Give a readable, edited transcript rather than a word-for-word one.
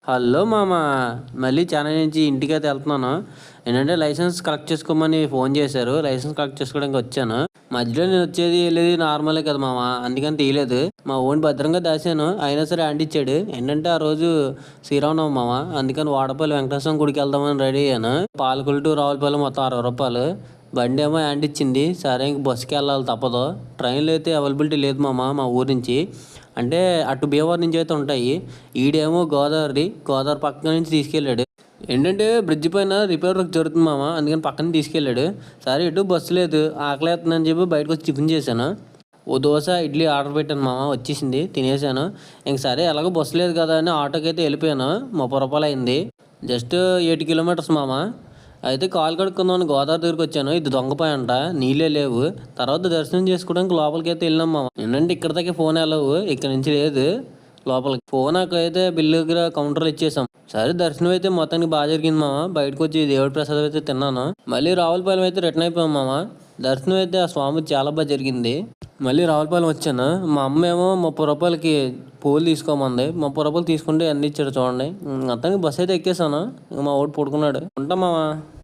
Hello మామ. మళ్ళీ చెన్నై నుంచి ఇంటికైతే వెళ్తున్నాను. ఏంటంటే లైసెన్స్ కలెక్ట్ చేసుకోమని ఫోన్ చేశారు. లైసెన్స్ కలెక్ట్ చేసుకోవడానికి వచ్చాను. మధ్యలో నేను వచ్చేది వెళ్ళేది నార్మలే కదా మామ, అందుకని తీయలేదు. మా ఓన్ భద్రంగా దాచాను, అయినా సరే హ్యాండ్ ఇచ్చాడు. ఏంటంటే ఆ రోజు శ్రీరామనవమి మామ, అందుకని వాడపల్లి వెంకటేశ్వరం గుడికి వెళ్దామని రెడీ అయ్యాను. పాలకొల్లు టు రావులపల్లి మొత్తం 60 రూపాయలు. బండి ఏమో హ్యాండ్ ఇచ్చింది. సరే ఇంక బస్సుకి వెళ్ళాలి తప్పదు. ట్రైన్లో అయితే అవైలబిలిటీ లేదు మామ మా ఊరు నుంచి. అంటే అటు భీమవరం నుంచి అయితే ఉంటాయి. ఈడేమో గోదావరి పక్కన నుంచి తీసుకెళ్ళాడు. ఏంటంటే బ్రిడ్జ్ పైన రిపేర్ వర్క్ జరుగుతుంది మామ, అందుకని పక్కన తీసుకెళ్ళాడు. సరే ఇటు బస్సు లేదు, ఆకలి వేస్తుందని చెప్పి బయటకు వచ్చి టిఫిన్ చేశాను. ఓ దోశ ఇడ్లీ ఆర్డర్ పెట్టాను మామ, వచ్చేసింది, తినేసాను. ఇంక సరే ఎలాగో బస్సు లేదు కదా అని ఆటోకి అయితే వెళ్ళిపోయాను. 30 రూపాయలు అయింది. జస్ట్ 8 కిలోమీటర్స్ మామ. అయితే కాలు కడుక్కుందామని గోదావరి దగ్గరికి వచ్చాను. ఇది దొంగపాయ అంట, నీళ్ళే లేవు. తర్వాత దర్శనం చేసుకోవడానికి లోపలికి అయితే వెళ్ళాం మామ. ఏంటంటే ఇక్కడ దాకా ఫోన్ వెళ్ళవు, ఇక్కడ నుంచి లేదు లోపలికి. ఫోన్ అయితే బిల్లు దగ్గర కౌంటర్లో ఇచ్చేసాం. సరే దర్శనం అయితే మొత్తానికి బాగా జరిగింది మామ. బయటకు వచ్చి దేవుడి ప్రసాదం అయితే తిన్నాను. మళ్ళీ రావులపాలెం అయితే రిటర్న్ అయిపోయాం మామ. దర్శనం అయితే ఆ స్వామి చాలా బాగా జరిగింది. మళ్ళీ రావులపాలెం వచ్చాను. మా అమ్మ ఏమో 30 రూపాయలకి పూలు తీసుకోమంది. 30 రూపాయలు తీసుకుంటే అన్ని ఇచ్చాడు చూడండి. మొత్తానికి బస్సు అయితే ఎక్కేసాను. మా ఓడి పడుకున్నాడు. ఉంటాం మామ.